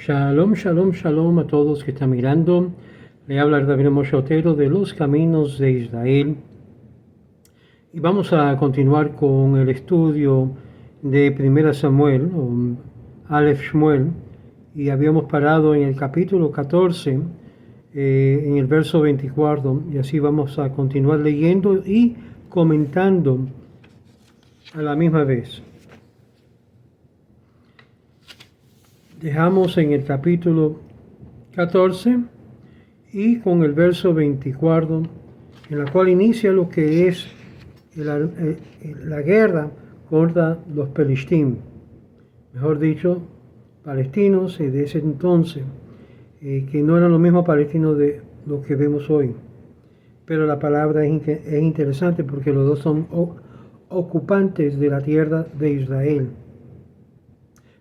Shalom, shalom, shalom a todos que están mirando. Le habla el Rabino Moshe Otero de los Caminos de Israel. Y vamos a continuar con el estudio de 1 Samuel, o Aleph Shmuel. Y habíamos parado en el capítulo 14, en el verso 24. Y así vamos a continuar leyendo y comentando a la misma vez. Dejamos en el capítulo 14 y con el verso 24, en la cual inicia lo que es la guerra contra los Pelishtim, mejor dicho, palestinos de ese entonces, que no eran los mismos palestinos de lo que vemos hoy. Pero la palabra es interesante porque los dos son ocupantes de la tierra de Israel.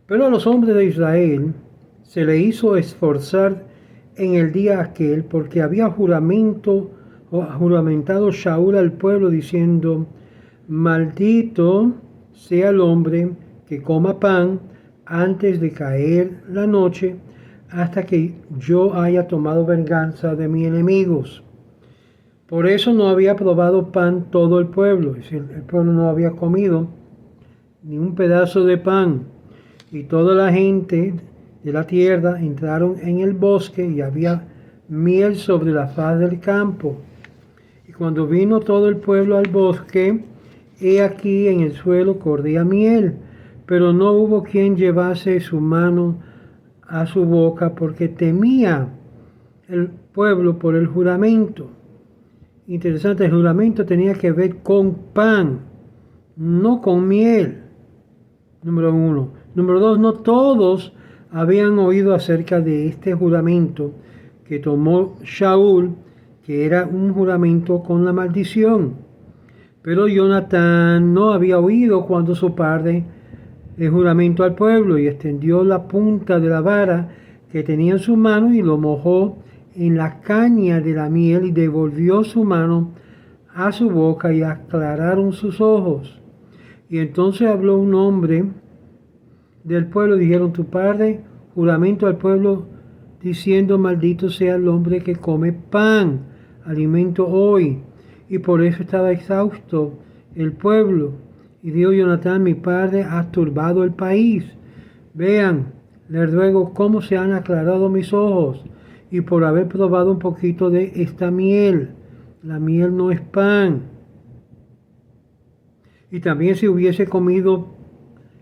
Pero a los hombres de Israel se le hizo esforzar en el día aquel, porque había juramentado Shaul al pueblo diciendo: maldito sea el hombre que coma pan antes de caer la noche, hasta que yo haya tomado venganza de mis enemigos. Por eso no había probado pan todo el pueblo, es decir, el pueblo no había comido ni un pedazo de pan. Y toda la gente de la tierra entraron en el bosque y había miel sobre la faz del campo. Y cuando vino todo el pueblo al bosque, he aquí en el suelo corría miel, pero no hubo quien llevase su mano a su boca porque temía el pueblo por el juramento. Interesante, el juramento tenía que ver con pan, no con miel. Número 1. Número 2, no todos habían oído acerca de este juramento que tomó Shaul, que era un juramento con la maldición. Pero Jonatán no había oído cuando su padre el juramento al pueblo y extendió la punta de la vara que tenía en su mano y lo mojó en la caña de la miel y devolvió su mano a su boca y aclararon sus ojos. Y entonces habló un hombre del pueblo, dijeron: tu padre juramento al pueblo diciendo: maldito sea el hombre que come pan, alimento hoy. Y por eso estaba exhausto el pueblo. Y dijo Jonatán: mi padre ha turbado el país. Vean, les ruego cómo se han aclarado mis ojos, y por haber probado un poquito de esta miel. La miel no es pan. Y también si hubiese comido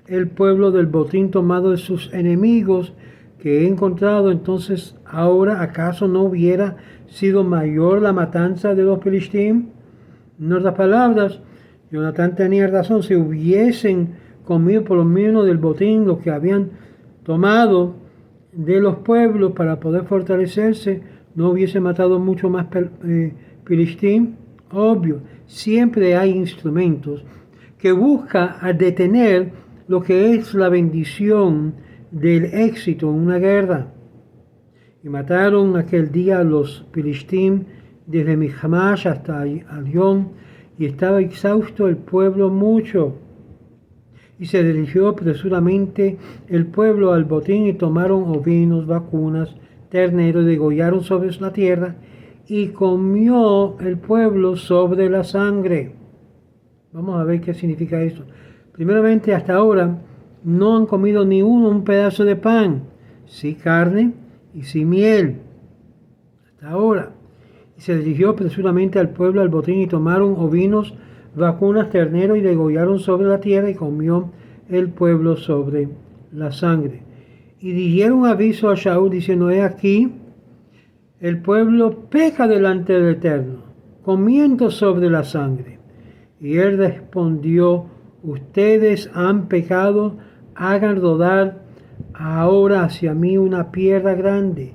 el pueblo del botín tomado de sus enemigos que he encontrado, entonces ahora ¿acaso no hubiera sido mayor la matanza de los Pelishtim? En otras palabras, Jonatán tenía razón. Si hubiesen comido por lo menos del botín lo que habían tomado de los pueblos para poder fortalecerse, no hubiese matado mucho más Pelishtim. Obvio, siempre hay instrumentos que buscan a detener lo que es la bendición del éxito en una guerra. Y mataron aquel día a los Pelishtim desde Michmash hasta Alión, y estaba exhausto el pueblo mucho. Y se dirigió presuramente el pueblo al botín y tomaron ovinos, vacunas, terneros, degollaron sobre la tierra y comió el pueblo sobre la sangre. Vamos a ver qué significa esto. Primeramente, hasta ahora no han comido ni un pedazo de pan, sí carne y sí miel. Hasta ahora. Y se dirigió presuramente al pueblo al botín y tomaron ovinos, vacunas, terneros y degollaron sobre la tierra y comió el pueblo sobre la sangre. Y dieron aviso a Shaul diciendo: he aquí, el pueblo peca delante del Eterno, comiendo sobre la sangre. Y él respondió: ustedes han pecado, hagan rodar ahora hacia mí una piedra grande.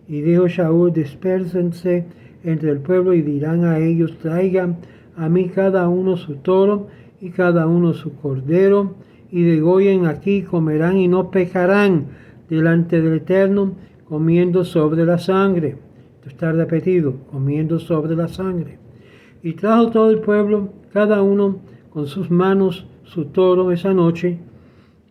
Y dijo Shaul: dispérsense entre el pueblo y dirán a ellos: traigan a mí cada uno su toro y cada uno su cordero, y degollen aquí, comerán y no pecarán delante del Eterno, comiendo sobre la sangre. Esto está repetido: comiendo sobre la sangre. Y trajo todo el pueblo, cada uno con sus manos, su toro esa noche,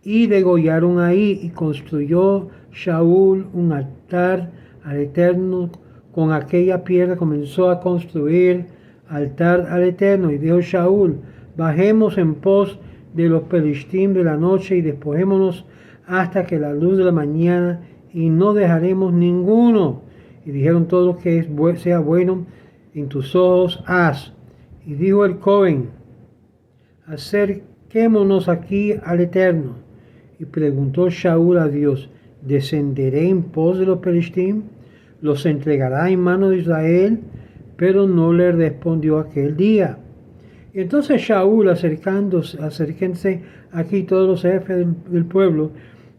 y degollaron ahí, y construyó Shaul un altar al Eterno. Con aquella piedra comenzó a construir altar al Eterno, y dijo Shaul: bajemos en pos de los Pelistim de la noche y despojémonos hasta que la luz de la mañana, y no dejaremos ninguno. Y dijeron todos: que sea bueno en tus ojos, haz. Y dijo el joven: acerquémonos aquí al Eterno. Y preguntó Shaul a Dios: ¿descenderé en pos de los Pelistim? ¿Los entregará en mano de Israel? Pero no le respondió aquel día. Y entonces Shaul, acérquense aquí todos los jefes del pueblo,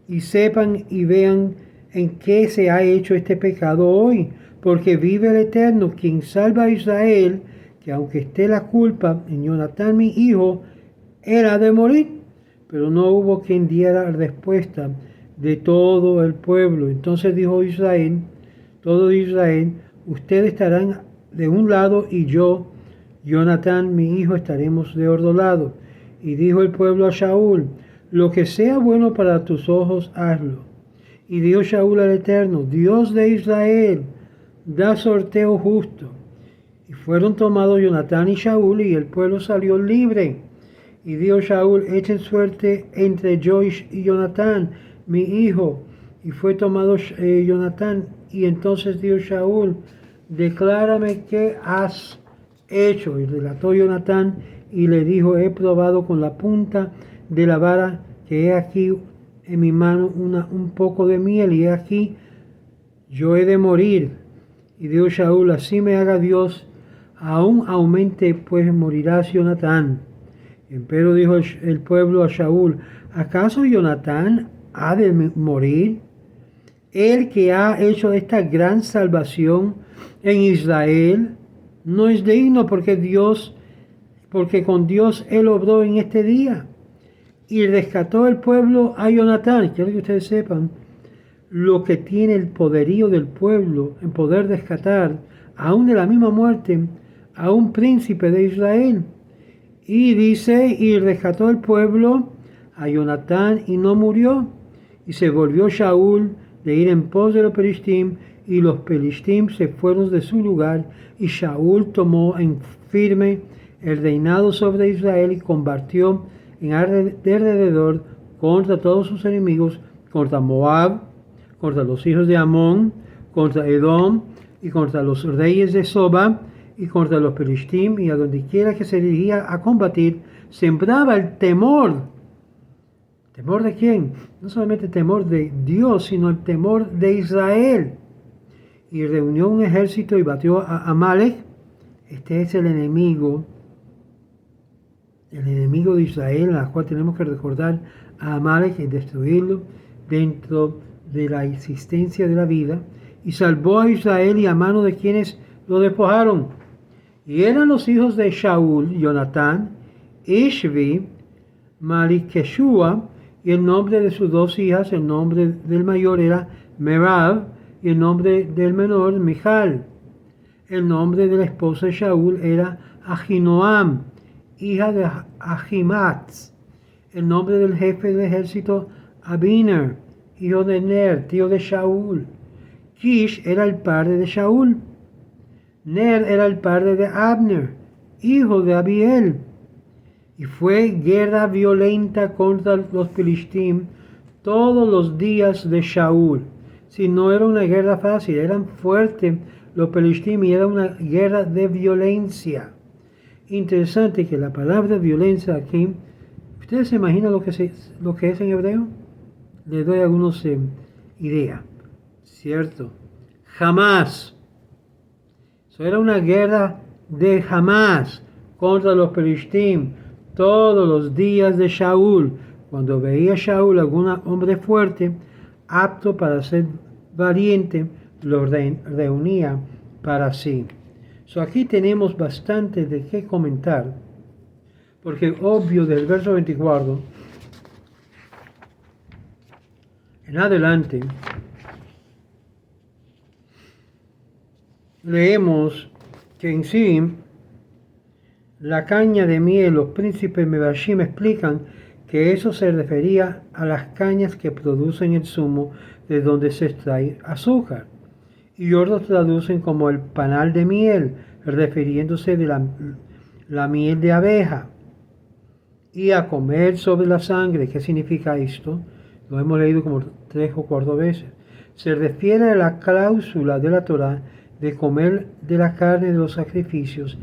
y sepan y vean en qué se ha hecho este pecado hoy, porque vive el Eterno, quien salva a Israel, que aunque esté la culpa en Jonatán mi hijo, él ha de morir. Pero no hubo quien diera respuesta de todo el pueblo. Entonces dijo Israel, todo Israel: ustedes estarán de un lado y yo, Jonatán mi hijo, estaremos de otro lado. Y dijo el pueblo a Shaul: lo que sea bueno para tus ojos, hazlo. Y dijo Shaul al Eterno: Dios de Israel, da sorteo justo. Y fueron tomados Jonatán y Shaul, y el pueblo salió libre. Y dijo Shaul: echen suerte entre yo y Jonatán mi hijo. Y fue tomado Jonatán. Y entonces dijo Shaul: declárame qué has hecho. Y relató Jonatán y le dijo: he probado con la punta de la vara que he aquí en mi mano un poco de miel, y he aquí yo he de morir. Y dijo Shaul: así me haga Dios, aún aumente, pues morirás Jonatán. Empero dijo el pueblo a Shaul: ¿acaso Jonatán ha de morir? El que ha hecho esta gran salvación en Israel no es digno, porque con Dios él obró en este día. Y rescató el pueblo a Jonatán. Quiero que ustedes sepan lo que tiene el poderío del pueblo en poder rescatar, aún de la misma muerte, a un príncipe de Israel. Y dice: y rescató el pueblo a Jonatán y no murió. Y se volvió Shaul de ir en pos de los Pelistim, y los Pelistim se fueron de su lugar, y Shaul tomó en firme el reinado sobre Israel, y combatió en alrededor contra todos sus enemigos, contra Moab, contra los hijos de Amón, contra Edom, y contra los reyes de Soba, y contra los Pelistim, y a donde quiera que se dirigía a combatir, sembraba el temor. ¿Temor de quién? No solamente temor de Dios, sino el temor de Israel. Y reunió un ejército y batió a Amalek. Este es el enemigo de Israel, al cual tenemos que recordar a Amalek y destruirlo dentro de la existencia de la vida. Y salvó a Israel y a mano de quienes lo despojaron. Y eran los hijos de Shaul, Jonatán, Ishvi, Malkishua, y el nombre de sus dos hijas, el nombre del mayor era Merab, y el nombre del menor Michal. El nombre de la esposa de Shaul era Ahinoam, hija de Ahimaaz. El nombre del jefe del ejército, Abiner, hijo de Ner, tío de Shaul. Kish era el padre de Shaul. Ner era el padre de Abner, hijo de Abiel. Y fue guerra violenta contra los Filistim todos los días de Shaul. Si no era una guerra fácil, eran fuertes los Filistim y era una guerra de violencia. Interesante que la palabra violencia aquí, ¿ustedes se imaginan lo que es en hebreo? Les doy algunas ideas. ¿Cierto? Jamás. Eso era una guerra de jamás contra los Filistim todos los días de Shaul. Cuando veía Shaul algún hombre fuerte, apto para ser valiente, lo reunía para sí. Aquí tenemos bastante de qué comentar, porque obvio del verso 24 en adelante leemos que en sí la caña de miel, los príncipes Mebashim explican que eso se refería a las cañas que producen el zumo de donde se extrae azúcar. Y otros traducen como el panal de miel, refiriéndose de la miel de abeja. Y a comer sobre la sangre, ¿qué significa esto? Lo hemos leído como 3 o 4 veces. Se refiere a la cláusula de la Torá de comer de la carne de los sacrificios,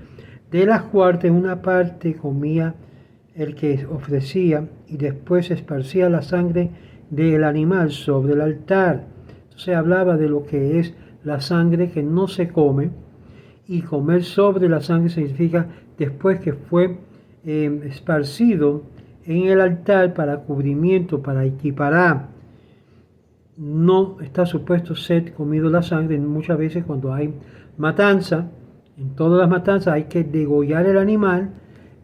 de las cuales una parte comía el que ofrecía y después esparcía la sangre del animal sobre el altar. Entonces hablaba de lo que es la sangre que no se come, y comer sobre la sangre significa después que fue esparcido en el altar para cubrimiento, para equiparar. No está supuesto ser comido la sangre. Muchas veces cuando hay matanza, en todas las matanzas hay que degollar el animal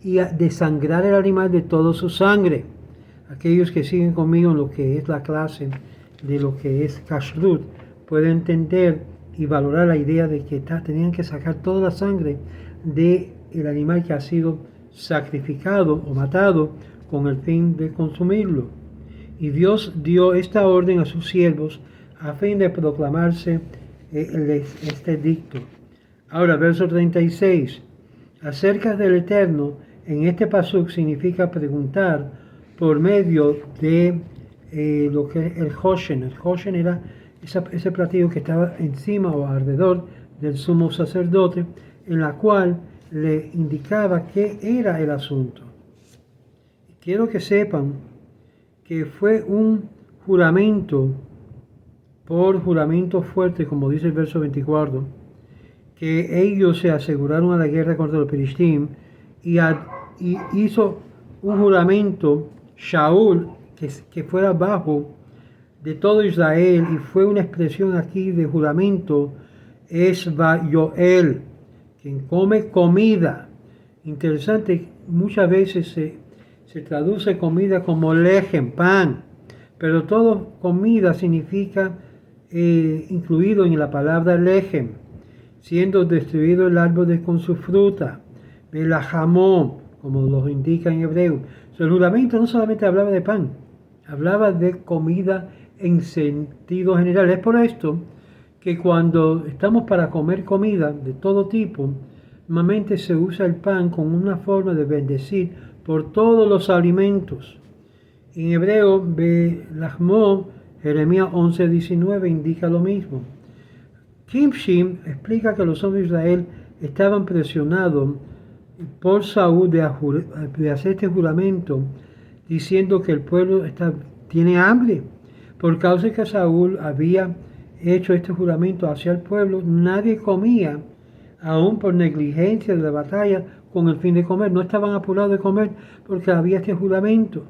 y desangrar el animal de toda su sangre. Aquellos que siguen conmigo en lo que es la clase de lo que es kashrut pueden entender y valorar la idea de que tenían que sacar toda la sangre del animal que ha sido sacrificado o matado con el fin de consumirlo. Y Dios dio esta orden a sus siervos a fin de proclamarse este dicto. Ahora, verso 36. Acerca del Eterno, en este pasuk significa preguntar por medio de lo que es el Hoshen. El Hoshen era ese platillo que estaba encima o alrededor del sumo sacerdote, en la cual le indicaba qué era el asunto. Quiero que sepan que fue un juramento, por juramento fuerte, como dice el verso 24, que ellos se aseguraron a la guerra contra los Filistín y hizo un juramento, Shaul, que fuera bajo de todo Israel, y fue una expresión aquí de juramento, es Yoel, quien come comida. Interesante, muchas veces se traduce comida como lejem, pan, pero todo comida significa incluido en la palabra lejem, siendo destruido el árbol con su fruta, jamón, como lo indica en hebreo. El juramento no solamente hablaba de pan, hablaba de comida en sentido general. Es por esto que cuando estamos para comer comida de todo tipo, normalmente se usa el pan como una forma de bendecir por todos los alimentos. En hebreo, Belahmo, Jeremías 11:19 indica lo mismo. Kimshim explica que los hombres de Israel estaban presionados por Saúl de hacer este juramento, diciendo que el pueblo tiene hambre. Por causa de que Saúl había hecho este juramento hacia el pueblo, nadie comía, aún por negligencia de la batalla, con el fin de comer. No estaban apurados de comer porque había este juramento.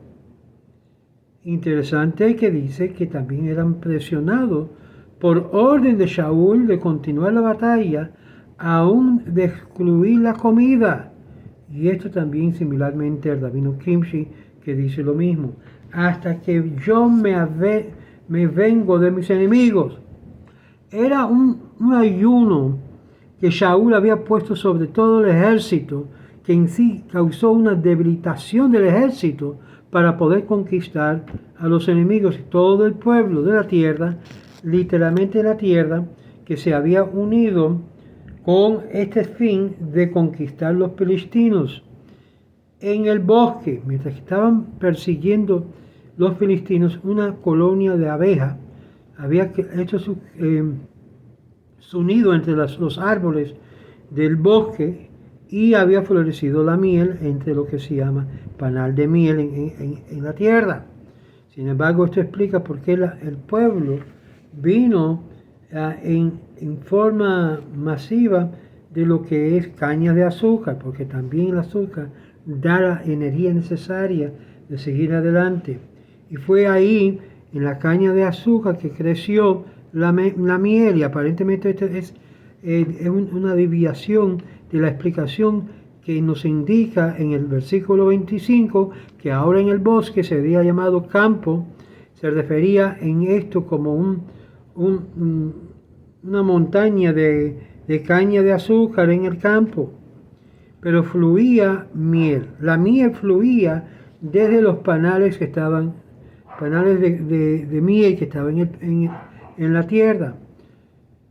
Interesante que dice que también eran presionados por orden de Saúl de continuar la batalla, aún de excluir la comida. Y esto también similarmente al rabino Kimshi, que dice lo mismo. Hasta que yo me vengo de mis enemigos. Era un ayuno que Saúl había puesto sobre todo el ejército, que en sí causó una debilitación del ejército para poder conquistar a los enemigos y todo el pueblo de la tierra, literalmente la tierra, que se había unido con este fin de conquistar los filistinos. En el bosque, mientras estaban persiguiendo los filistinos, una colonia de abejas había hecho su nido entre los árboles del bosque y había florecido la miel entre lo que se llama panal de miel en la tierra. Sin embargo, esto explica por qué el pueblo vino en forma masiva de lo que es caña de azúcar, porque también el azúcar da la energía necesaria de seguir adelante. Y fue ahí, en la caña de azúcar, que creció la miel, y aparentemente esto es una desviación de la explicación que nos indica en el versículo 25, que ahora en el bosque se había llamado campo. Se refería en esto como una montaña de caña de azúcar en el campo, pero fluía miel. La miel fluía desde los panales que estaban, panales de miel que estaban en la tierra.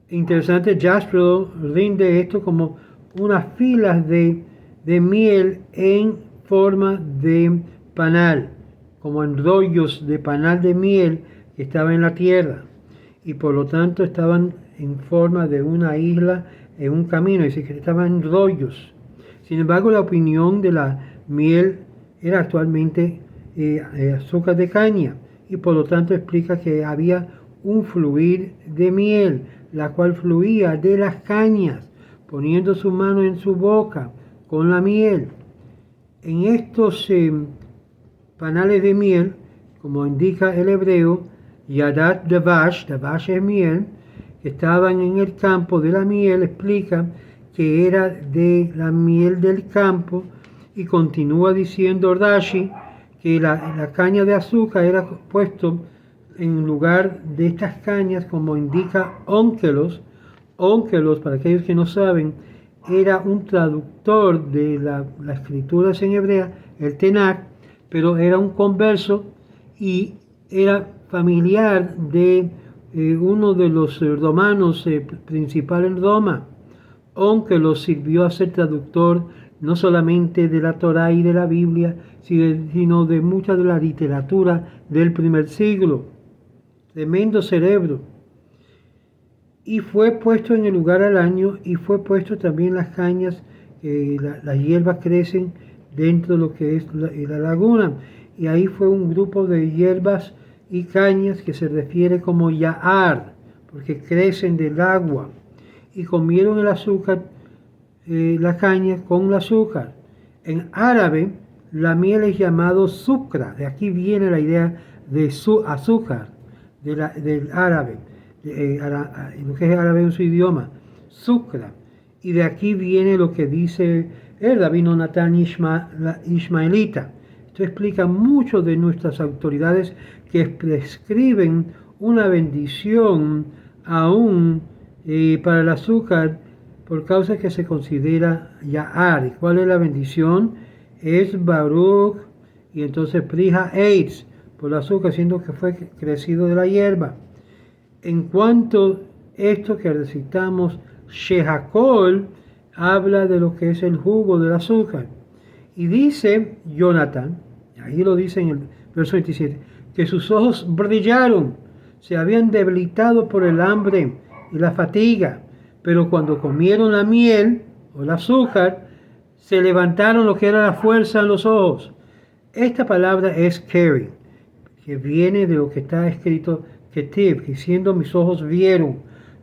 Interesante, Jasper rinde esto como unas filas de miel en forma de panal, como en rollos de panal de miel que estaba en la tierra, y por lo tanto estaban en forma de una isla en un camino, es decir, que estaban en rollos. Sin embargo, la opinión de la miel era actualmente azúcar de caña, y por lo tanto explica que había un fluir de miel, la cual fluía de las cañas, poniendo su mano en su boca con la miel. En estos panales de miel, como indica el hebreo, Yadat Davash, Davash es miel, que estaban en el campo de la miel, explica que era de la miel del campo, y continúa diciendo Rashi que la caña de azúcar era puesto en lugar de estas cañas, como indica Ónkelos. Ónkelos, para aquellos que no saben, era un traductor de las escrituras en hebrea, el Tenach, pero era un converso y era familiar de uno de los romanos principal en Roma. Ónkelos sirvió a ser traductor no solamente de la Torá y de la Biblia, sino de mucha de la literatura del primer siglo. Tremendo cerebro. Y fue puesto en el lugar al año, y fue puesto también las cañas, las hierbas crecen dentro de lo que es la laguna, y ahí fue un grupo de hierbas y cañas que se refiere como Ya'ar, porque crecen del agua, y comieron el azúcar, la caña con el azúcar. En árabe, la miel es llamado sucra, de aquí viene la idea de azúcar, del árabe, lo que es árabe en su idioma, sucra, y de aquí viene lo que dice el rabino Natán Ismaelita. Esto explica mucho de nuestras autoridades que prescriben una bendición aún para el azúcar por causa que se considera Ya'ar. ¿Y cuál es la bendición? Es Baruch, y entonces Prija Eitz, por el azúcar, siendo que fue crecido de la hierba. En cuanto a esto que recitamos, Shehakol habla de lo que es el jugo del azúcar. Y dice Jonathan, ahí lo dice en el verso 27, que sus ojos brillaron, se habían debilitado por el hambre y la fatiga, pero cuando comieron la miel o el azúcar, se levantaron lo que era la fuerza en los ojos. Esta palabra es keri, que viene de lo que está escrito ketiv, que siendo mis ojos vieron,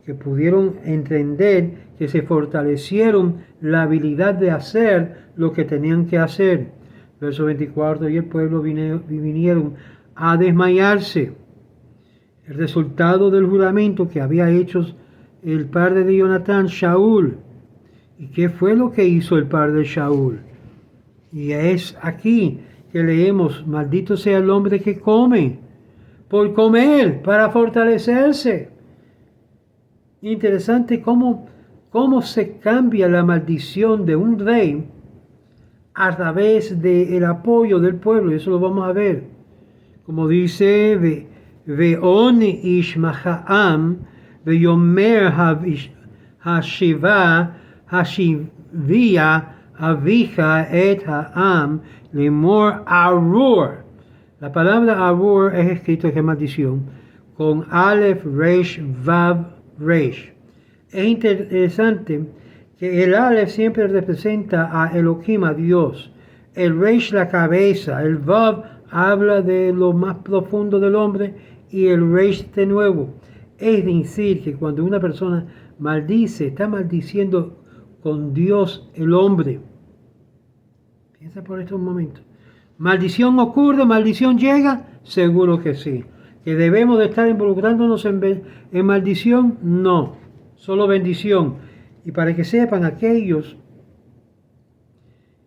que pudieron entender, que se fortalecieron la habilidad de hacer lo que tenían que hacer. Verso 24, y el pueblo vinieron a desmayarse. El resultado del juramento que había hecho el padre de Jonatán, Shaul. ¿Y qué fue lo que hizo el padre de Shaul? Y es aquí que leemos, maldito sea el hombre que come, por comer, para fortalecerse. Interesante cómo se cambia la maldición de un rey a través del apoyo del pueblo, y eso lo vamos a ver. Como dice, Ve'on ish macha'am, ve'yomer hashivia avija et ha'am lemor arur. La palabra arur es escrito que maldición, con Aleph, Reish, Vav, Reish. Es interesante que el Aleph siempre representa a Elohim, a Dios. El Reish, la cabeza. El Vav habla de lo más profundo del hombre, y el Reish de nuevo. Es decir, que cuando una persona maldice, está maldiciendo con Dios el hombre. Piensa por estos momentos. ¿Maldición ocurre? ¿Maldición llega? Seguro que sí. ¿Que debemos de estar involucrándonos en maldición? No, solo bendición. Y para que sepan aquellos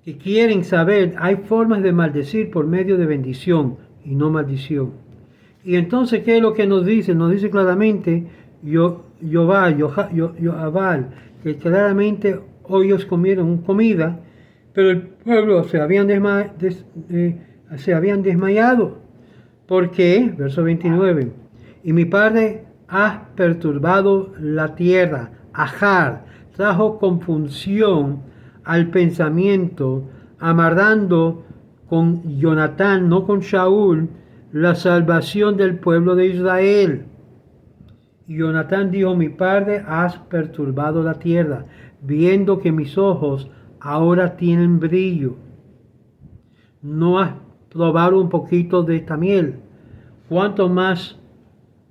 que quieren saber, hay formas de maldecir por medio de bendición y no maldición. Y entonces, ¿qué es lo que nos dice? Nos dice claramente Yoabal, que claramente ellos comieron comida, pero el pueblo se habían se habían desmayado. ¿Por qué? Verso 29. Y mi padre ha perturbado la tierra. Ajar trajo confusión al pensamiento, amarrando con Jonatán, no con Shaul, la salvación del pueblo de Israel. Y Jonatán dijo, mi padre, has perturbado la tierra, viendo que mis ojos ahora tienen brillo. No has probado un poquito de esta miel. Cuanto más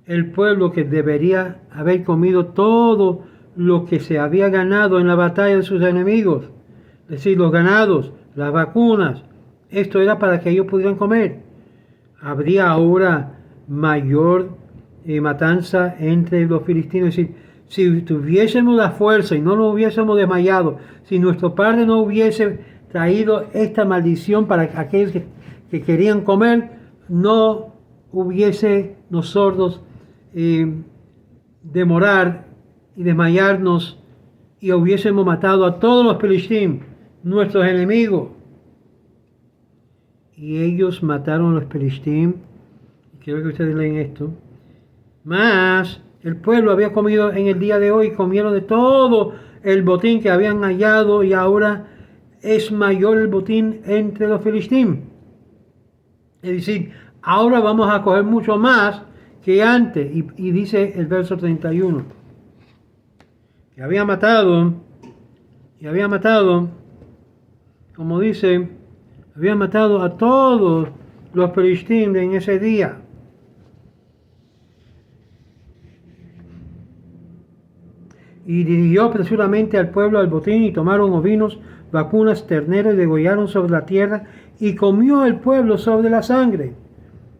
el pueblo que debería haber comido todo lo que se había ganado en la batalla de sus enemigos. Es decir, los ganados, las vacunas. Esto era para que ellos pudieran comer. Habría ahora mayor matanza entre los filisteos. Es decir, si tuviésemos la fuerza y no nos hubiésemos desmayado, si nuestro padre no hubiese traído esta maldición para aquellos que querían comer, no hubiese nosotros demorar y desmayarnos y hubiésemos matado a todos los filisteos, nuestros enemigos. Y ellos mataron a los filisteos. Quiero que ustedes lean esto. Mas el pueblo había comido en el día de hoy, comieron de todo el botín que habían hallado, y ahora es mayor el botín entre los filisteos. Es decir, ahora vamos a coger mucho más que antes. Y dice el verso 31, que había matado, como dice, había matado a todos los filisteos en ese día. Y dirigió presuramente al pueblo al botín, y tomaron ovinos, vacunas, terneros, y degollaron sobre la tierra, y comió el pueblo sobre la sangre.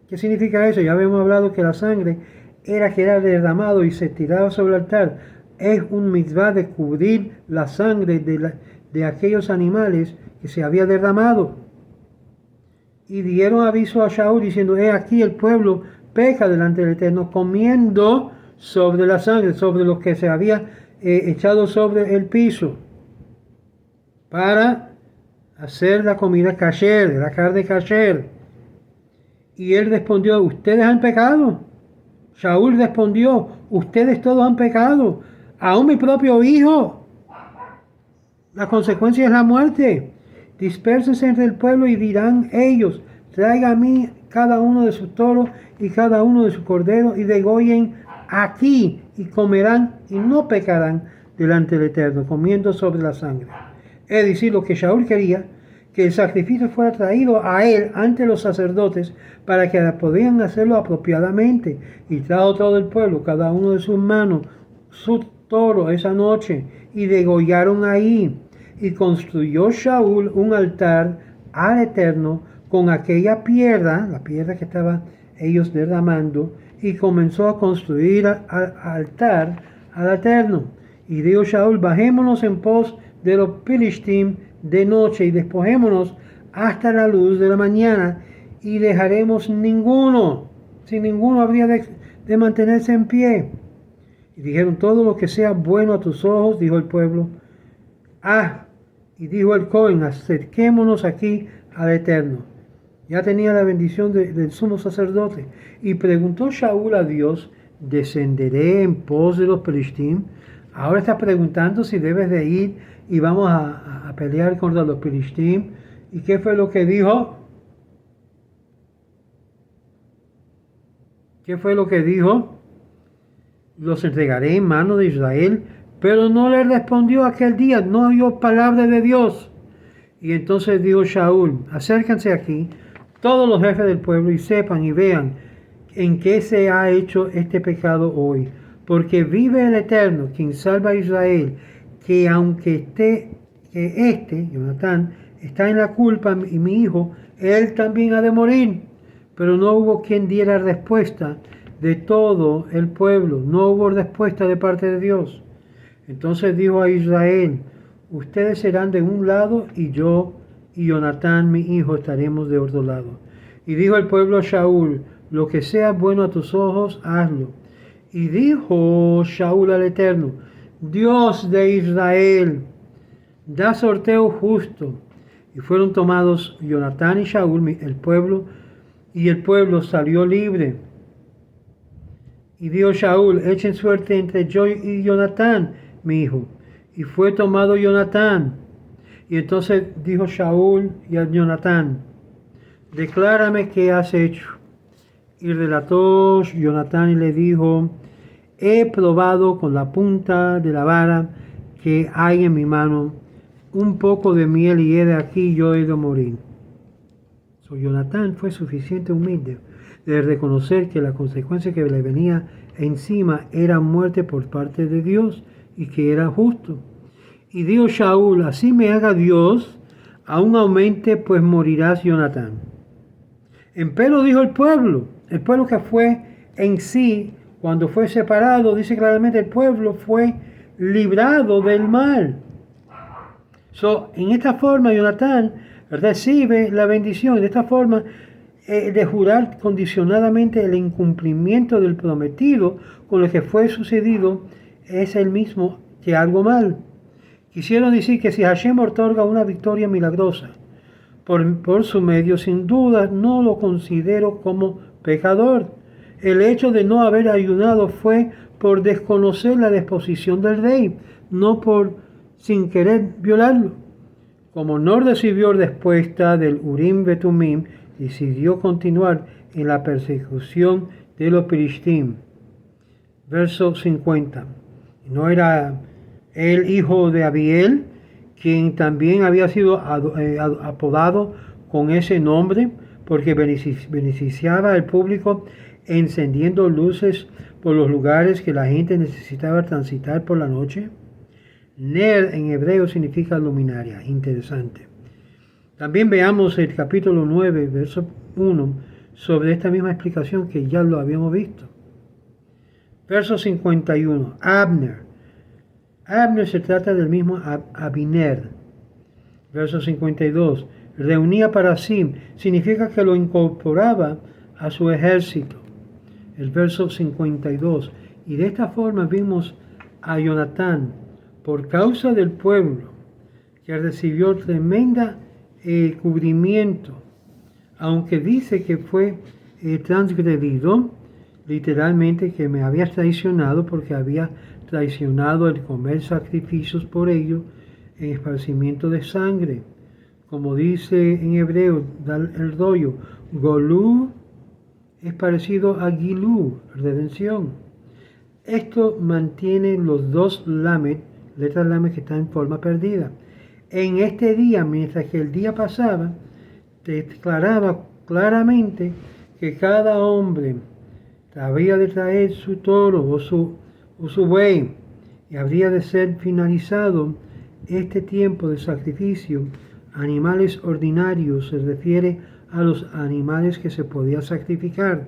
¿Qué significa eso? Ya habíamos hablado que la sangre era derramado y se tiraba sobre el altar. Es un mitzvah de cubrir la sangre de aquellos animales que se había derramado. Y dieron aviso a Shaul diciendo, he aquí el pueblo peca delante del Eterno, comiendo sobre la sangre, sobre lo que se había echado sobre el piso, para hacer la comida kasher, la carne kasher. Y él respondió, ustedes han pecado. Shaul respondió, ustedes todos han pecado, aún mi propio hijo. La consecuencia es la muerte. Dispérsense entre el pueblo y dirán ellos, traiga a mí cada uno de sus toros y cada uno de sus corderos, y degollen aquí, y comerán y no pecarán delante del Eterno, comiendo sobre la sangre. Es decir, lo que Shaul quería, que el sacrificio fuera traído a él ante los sacerdotes para que podían hacerlo apropiadamente. Y trajo todo el pueblo, cada uno de sus manos, su toro esa noche, y degollaron ahí. Y construyó Shaul un altar al Eterno con aquella piedra, la piedra que estaban ellos derramando, y comenzó a construir altar al Eterno. Y dijo Shaul, bajémonos en pos de los filisteos de noche y despojémonos hasta la luz de la mañana, y dejaremos ninguno, si ninguno habría de mantenerse en pie. Y dijeron, todo lo que sea bueno a tus ojos, dijo el pueblo. Y dijo el Cohen, acerquémonos aquí al Eterno. Ya tenía la bendición del sumo sacerdote. Y preguntó Shaul a Dios, ¿descenderé en pos de los filisteos? Ahora está preguntando si debes de ir y vamos a pelear contra los filisteos. ¿Y qué fue lo que dijo? ¿Qué fue lo que dijo? Los entregaré en mano de Israel. Pero no le respondió aquel día, no oyó palabra de Dios. Y entonces dijo Shaul, acérquense aquí todos los jefes del pueblo y sepan y vean en qué se ha hecho este pecado hoy. Porque vive el Eterno, quien salva a Israel, que aunque Jonatán, está en la culpa, y mi hijo, él también ha de morir. Pero no hubo quien diera respuesta de todo el pueblo, no hubo respuesta de parte de Dios. Entonces dijo a Israel, ustedes serán de un lado, y yo y Jonatán, mi hijo, estaremos de otro lado. Y dijo el pueblo a Shaul, lo que sea bueno a tus ojos, hazlo. Y dijo Shaul al Eterno, Dios de Israel, da sorteo justo, Y fueron tomados Jonatán y Shaul, el pueblo salió libre. Y dijo Shaul, echen suerte entre yo y Jonatán, mi hijo. Y fue tomado Jonatán. Y entonces dijo Shaul y a Jonatán, declárame qué has hecho. Y relató Jonatán y le dijo, he probado con la punta de la vara que hay en mi mano un poco de miel y he de aquí yo he de morir. Jonatán fue suficiente humilde de reconocer que la consecuencia que le venía encima era muerte por parte de Dios y que era justo. Y dijo Shaul, así me haga Dios, aún aumente, pues morirás Jonatán. Empero dijo el pueblo que fue en sí, cuando fue separado, dice claramente, el pueblo fue librado del mal. En esta forma, Jonatán recibe la bendición. De esta forma, de jurar condicionadamente el incumplimiento del prometido con lo que fue sucedido es el mismo que algo mal. Quisieron decir que si Hashem otorga una victoria milagrosa por su medio, sin duda no lo considero como pecador. El hecho de no haber ayunado fue por desconocer la disposición del rey, no por sin querer violarlo. Como no recibió respuesta del Urim Betumim, decidió continuar en la persecución de los Pelishtim. Verso 50. ¿No era el hijo de Abiel, quien también había sido apodado con ese nombre, porque beneficiaba al público encendiendo luces por los lugares que la gente necesitaba transitar por la noche? Ner en hebreo significa luminaria. Interesante. También veamos el capítulo 9, verso 1, sobre esta misma explicación que ya lo habíamos visto. Verso 51. Abner. Abner se trata del mismo Abiner. Verso 52. Reunía para sí, significa que lo incorporaba a su ejército. El verso 52. Y de esta forma vimos a Jonatán, por causa del pueblo, que recibió tremenda cubrimiento, aunque dice que fue transgredido, literalmente que me había traicionado porque había traicionado el comer sacrificios por ello en esparcimiento de sangre. Como dice en hebreo el rollo, Golú es parecido a Gilú, redención. Esto mantiene los dos lamed, letras lamed que están en forma perdida. En este día, mientras que el día pasaba, declaraba claramente que cada hombre había de traer su toro o su buey y habría de ser finalizado este tiempo de sacrificio. Animales ordinarios se refiere a los animales que se podía sacrificar.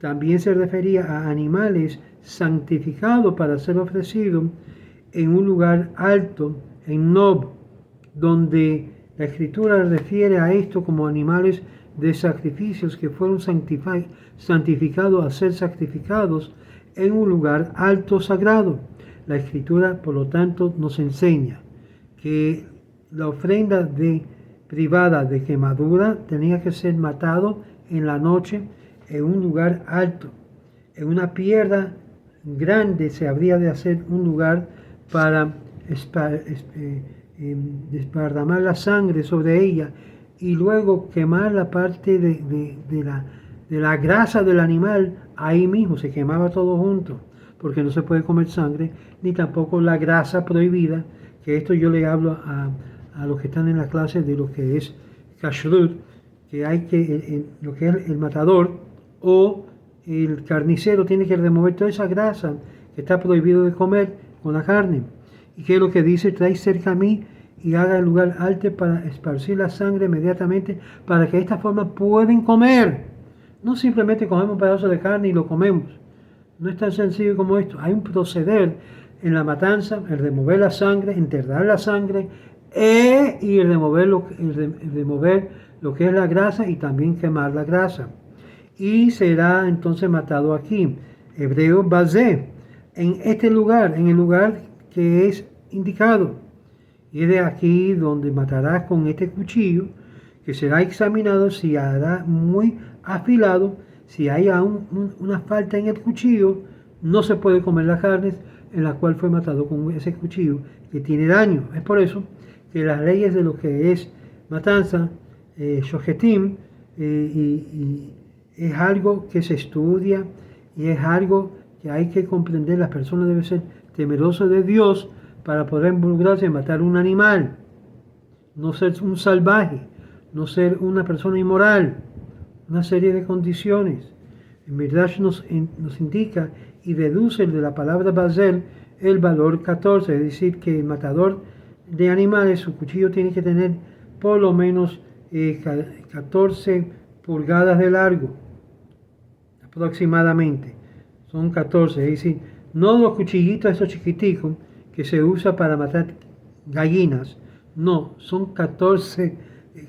También se refería a animales santificados para ser ofrecidos en un lugar alto, en Nob, donde la Escritura refiere a esto como animales de sacrificios que fueron santificados a ser sacrificados en un lugar alto sagrado. La Escritura, por lo tanto, nos enseña que la ofrenda privada de quemadura tenía que ser matado en la noche en un lugar alto. En una piedra grande se habría de hacer un lugar para desparramar la sangre sobre ella y luego quemar la parte de la grasa del animal. Ahí mismo se quemaba todo junto, porque no se puede comer sangre ni tampoco la grasa prohibida, que esto yo le hablo a los que están en la clase de lo que es kashrut, que hay que lo que es el matador o el carnicero tiene que remover toda esa grasa que está prohibido de comer con la carne. Y que es lo que dice, trae cerca a mí y haga el lugar alto para esparcir la sangre inmediatamente, para que de esta forma pueden comer. No simplemente comemos un pedazo de carne y lo comemos. No es tan sencillo como esto. Hay un proceder en la matanza, el remover la sangre, enterrar la sangre y remover lo que es la grasa y también quemar la grasa. Y será entonces matado aquí. Hebreo Bazé, en este lugar, en el lugar que es indicado. Y de aquí donde matarás con este cuchillo, que será examinado si hará muy afilado, si hay aún una falta en el cuchillo, no se puede comer la carne en la cual fue matado con ese cuchillo que tiene daño. Es por eso que las leyes de lo que es matanza, shohetim, y es algo que se estudia y es algo que hay que comprender. Las personas deben ser temerosas de Dios para poder involucrarse en matar un animal, no ser un salvaje, no ser una persona inmoral, una serie de condiciones. En verdad nos indica y deduce de la palabra Basel el valor 14, es decir, que el matador de animales, su cuchillo tiene que tener por lo menos 14 pulgadas de largo, aproximadamente. Son 14, es decir, no los cuchillitos esos chiquiticos que se usa para matar gallinas, no, son 14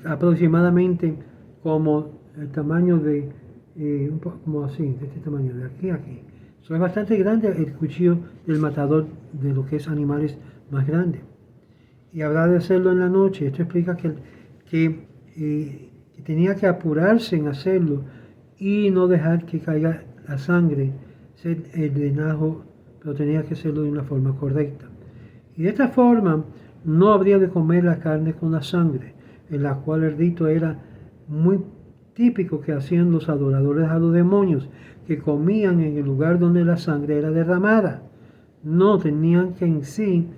aproximadamente, como el tamaño de, un poco como así, de este tamaño, de aquí a aquí. Eso es bastante grande el cuchillo del matador de lo que es animales más grandes. Y habrá de hacerlo en la noche. Esto explica que tenía que apurarse en hacerlo y no dejar que caiga la sangre, el drenaje, pero tenía que hacerlo de una forma correcta. Y de esta forma no habría de comer la carne con la sangre, en la cual el rito era muy típico que hacían los adoradores a los demonios, que comían en el lugar donde la sangre era derramada. No tenían que en sí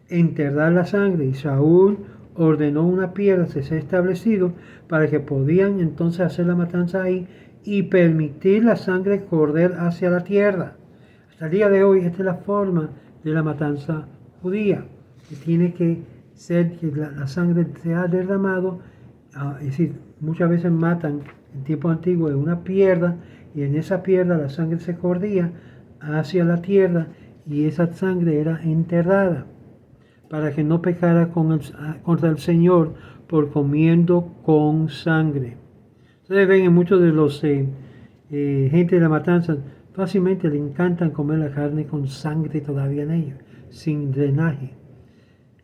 enterrar la sangre, y Saúl ordenó una piedra que se ha establecido para que podían entonces hacer la matanza ahí y permitir la sangre correr hacia la tierra. Hasta el día de hoy esta es la forma de la matanza judía, que tiene que ser que la sangre sea derramado, es decir, muchas veces matan en tiempo antiguo en una piedra, y en esa piedra la sangre se corría hacia la tierra y esa sangre era enterrada para que no pecara contra el Señor por comiendo con sangre. Ustedes ven en muchos de los gente de la matanza, fácilmente le encantan comer la carne con sangre todavía en ella, sin drenaje.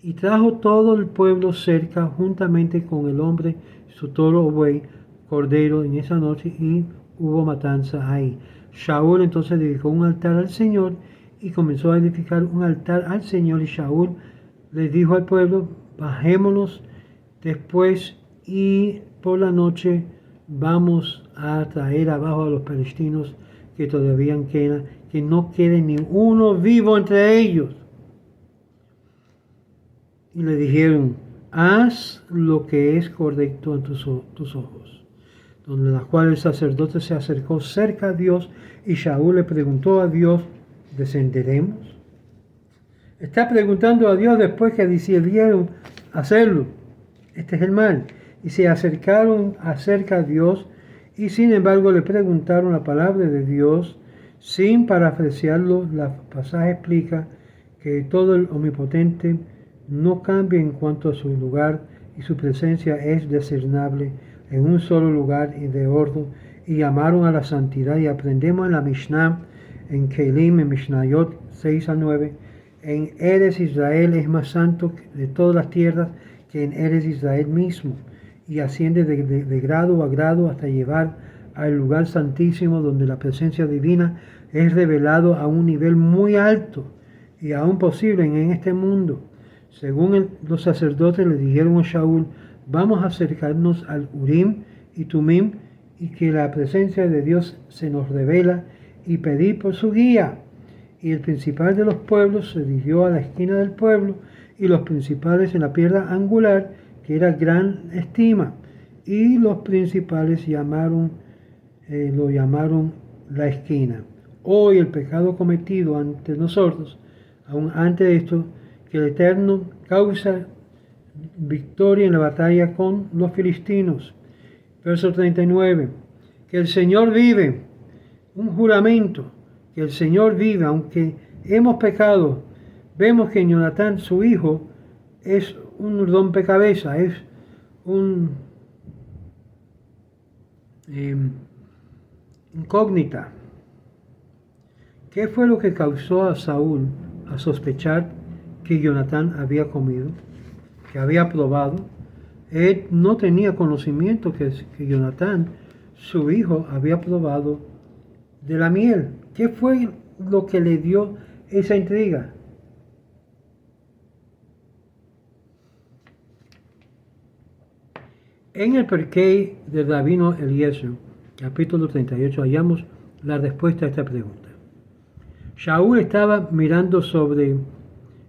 Y trajo todo el pueblo cerca juntamente con el hombre, su toro o buey, cordero en esa noche, y hubo matanza ahí. Shaul entonces edificó un altar al Señor y comenzó a edificar un altar al Señor, y Shaul le dijo al pueblo: bajémonos después y por la noche vamos a traer abajo a los palestinos que todavía quedan, que no quede ni uno vivo entre ellos. Y le dijeron: haz lo que es correcto en tus ojos. Donde la cual el sacerdote se acercó cerca a Dios, y Shaul le preguntó a Dios: ¿descenderemos? Está preguntando a Dios después que decidieron hacerlo. Este es el mal. Y se acercaron acerca a Dios, y sin embargo le preguntaron la palabra de Dios sin parafrasearlo. El pasaje explica que todo el omnipotente no cambia en cuanto a su lugar, y su presencia es discernable en un solo lugar y de orden, y llamaron a la santidad. Y aprendemos en la Mishnah, en Kelim, en Mishnayot 6 a 9, en Eres Israel es más santo de todas las tierras que en Eres Israel mismo, y asciende de grado a grado hasta llevar al lugar santísimo, donde la presencia divina es revelado a un nivel muy alto y aún posible en este mundo. Según los sacerdotes le dijeron a Shaul: vamos a acercarnos al Urim y Tumim, y que la presencia de Dios se nos revela, y pedir por su guía. Y el principal de los pueblos se dirigió a la esquina del pueblo, y los principales en la piedra angular, que era gran estima, y los principales lo llamaron la esquina. Hoy el pecado cometido ante nosotros, aún antes de esto, que el Eterno causa victoria en la batalla con los filistinos. Verso 39, que el Señor vive, un juramento, que el Señor vive, aunque hemos pecado. Vemos que Jonatán, su hijo, es un rompecabezas, es un incógnita. ¿Qué fue lo que causó a Saúl a sospechar que Jonatán había comido? que había probado. Él no tenía conocimiento que Jonatán, su hijo, había probado de la miel. ¿Qué fue lo que le dio esa intriga? En el Perkei del Rabino Eliezer, capítulo 38, hallamos la respuesta a esta pregunta. Shaul estaba mirando sobre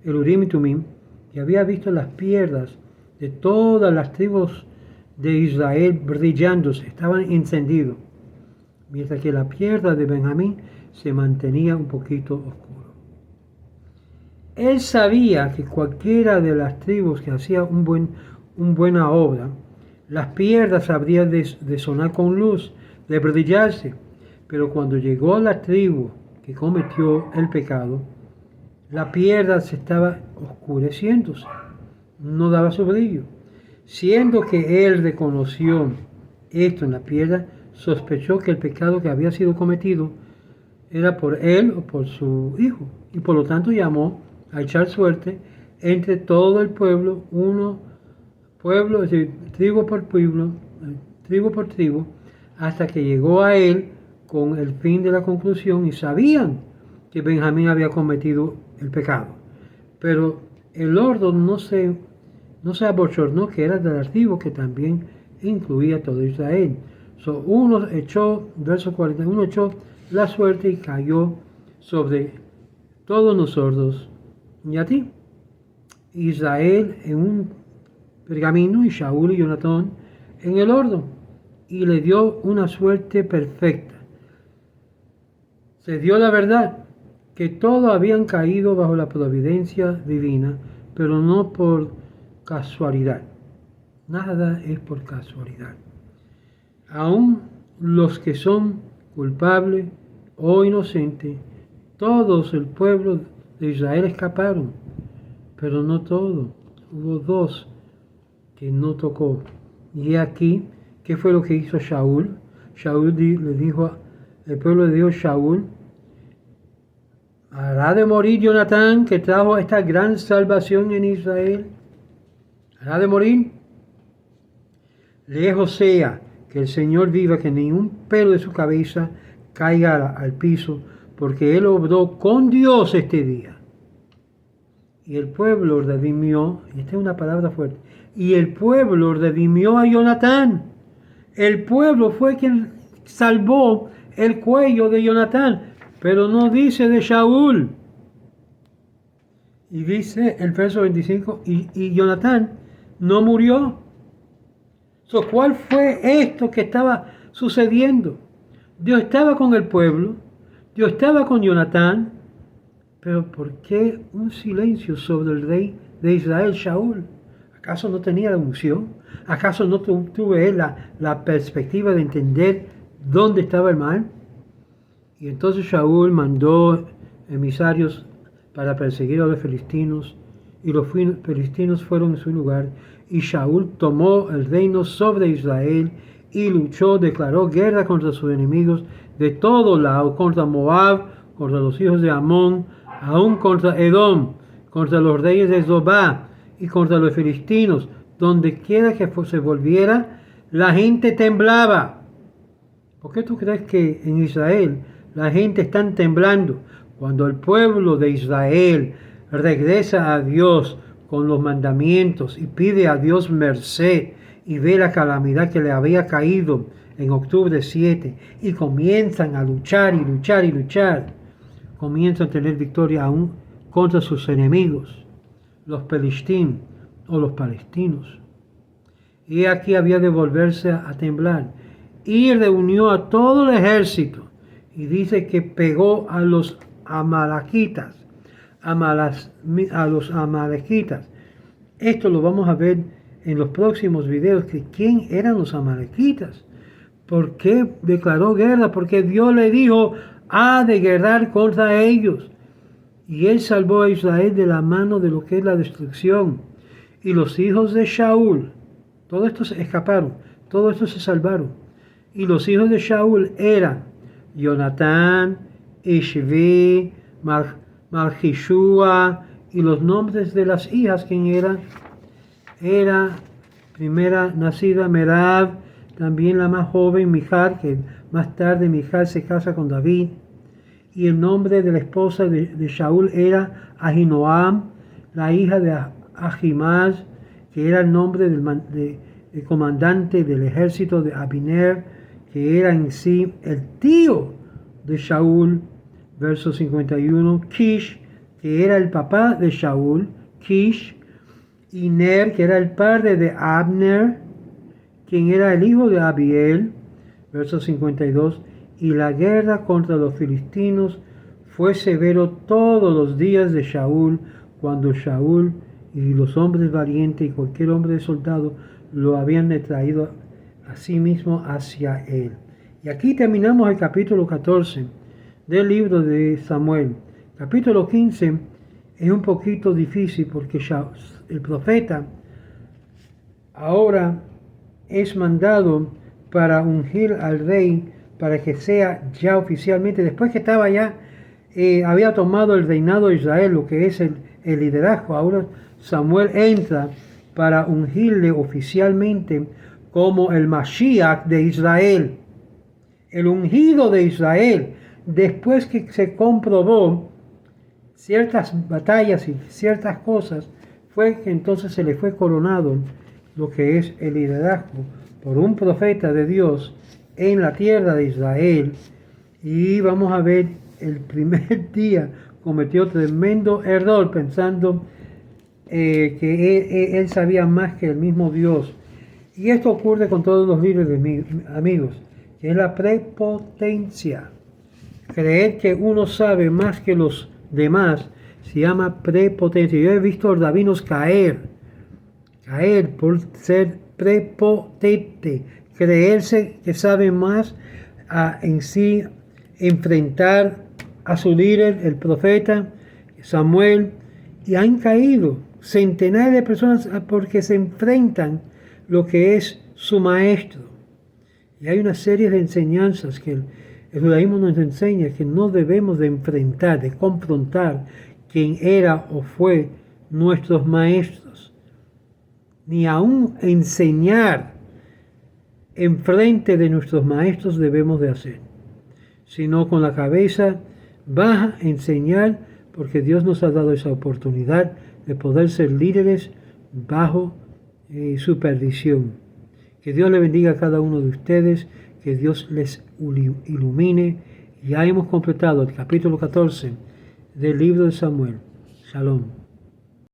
el Urim y Tumim y había visto las piedras de todas las tribus de Israel brillándose, estaban encendidos, mientras que la piedra de Benjamín se mantenía un poquito oscuro. Él sabía que cualquiera de las tribus que hacía una buena obra, las piedras habrían de sonar con luz, de brillarse, pero cuando llegó a la tribu que cometió el pecado, la piedra se estaba oscureciéndose, no daba su brillo. Siendo que él reconoció esto en la piedra, sospechó que el pecado que había sido cometido era por él o por su hijo, y por lo tanto llamó a echar suerte entre todo el pueblo, es decir, tribu por tribu, hasta que llegó a él con el fin de la conclusión, y sabían que Benjamín había cometido el pecado. Pero el orden no se abochornó que era de la tribu que también incluía todo Israel. Verso 41, echó la suerte y cayó sobre todos nosotros y a ti. Israel en un pergamino y Shaul y Jonatán en el horno, y le dio una suerte perfecta. Se dio la verdad que todos habían caído bajo la providencia divina, pero no por casualidad. Nada es por casualidad. Aún los que son culpables o inocentes, todos el pueblo de Israel escaparon, pero no todos. Hubo dos que no tocó. Y aquí, ¿qué fue lo que hizo Shaul? Shaul le dijo, el pueblo de Dios, Shaul, ¿hará de morir Jonatán, que trajo esta gran salvación en Israel? ¿Hará de morir? Lejos sea que el Señor viva, que ningún pelo de su cabeza caiga al piso, porque Él obró con Dios este día. Y el pueblo redimió, y esta es una palabra fuerte, y el pueblo redimió a Jonatán. El pueblo fue quien salvó el cuello de Jonatán, pero no dice de Shaul. Y dice el verso 25, y Jonatán no murió. ¿Cuál fue esto que estaba sucediendo? Dios estaba con el pueblo, Dios estaba con Jonatán, pero ¿por qué un silencio sobre el rey de Israel, Shaul? ¿Acaso no tenía la unción? ¿Acaso no tuve él la perspectiva de entender dónde estaba el mal? Y entonces Shaul mandó emisarios para perseguir a los filistinos, y los filistinos fueron en su lugar, y Shaul tomó el reino sobre Israel y luchó, declaró guerra contra sus enemigos de todos lados, contra Moab, contra los hijos de Amón, aún contra Edom, contra los reyes de Zobá y contra los filistinos. Donde quiera que se volviera, la gente temblaba. ¿Por qué tú crees que en Israel la gente está temblando? Cuando el pueblo de Israel regresa a Dios con los mandamientos y pide a Dios merced y ve la calamidad que le había caído en octubre 7 y comienzan a luchar y luchar y luchar, comienzan a tener victoria aún contra sus enemigos, los pelistín o los palestinos. Y aquí había de volverse a temblar, y reunió a todo el ejército, y dice que pegó a los amalequitas, Esto lo vamos a ver en los próximos videos, que quién eran los amalequitas, por qué declaró guerra, porque Dios le dijo, ha de guerrar contra ellos. Y él salvó a Israel de la mano de lo que es la destrucción. Y los hijos de Shaul, todos estos escaparon, todos estos se salvaron. Y los hijos de Shaul eran Jonatán, Ishvi, Malchishua, y los nombres de las hijas, ¿quién eran? era primera nacida Merab, también la más joven Mijal, que más tarde Mijal se casa con David. Y el nombre de la esposa de Shaul era Ahinoam, la hija de Ahimaaz, que era el nombre del comandante del ejército de Abiner, que era en sí el tío de Shaul. Verso 51, Kish, que era el papá de Shaul, Kish, y Ner, que era el padre de Abner, quien era el hijo de Abiel. Verso 52, y la guerra contra los filistinos fue severo todos los días de Shaul, cuando Shaul y los hombres valientes y cualquier hombre de soldado lo habían traído a sí mismo hacia él. Y aquí terminamos el capítulo 14 del libro de Samuel. Capítulo 15 es un poquito difícil porque el profeta ahora es mandado para ungir al rey para que sea ya oficialmente, después que estaba ya, había tomado el reinado de Israel, lo que es el liderazgo. Ahora Samuel entra para ungirle oficialmente como el Mashiach de Israel, el ungido de Israel. Después que se comprobó ciertas batallas y ciertas cosas, fue que entonces se le fue coronado lo que es el liderazgo por un profeta de Dios en la tierra de Israel. Y vamos a ver, el primer día cometió tremendo error pensando que él sabía más que el mismo Dios. Y esto ocurre con todos los líderes, amigos, que es la prepotencia. Creer que uno sabe más que los demás se llama prepotencia. Yo he visto a los rabinos caer por ser prepotente, creerse que sabe más, en sí enfrentar a su líder, el profeta Samuel, y han caído centenares de personas porque se enfrentan lo que es su maestro. Y hay una serie de enseñanzas que el judaísmo nos enseña que no debemos de enfrentar, de confrontar quien era o fue nuestros maestros, ni aún enseñar en frente de nuestros maestros debemos de hacer, sino con la cabeza baja enseñar, porque Dios nos ha dado esa oportunidad de poder ser líderes bajo supervisión. Que Dios le bendiga a cada uno de ustedes, que Dios les ilumine. Ya hemos completado el capítulo 14 del libro de Samuel. Shalom.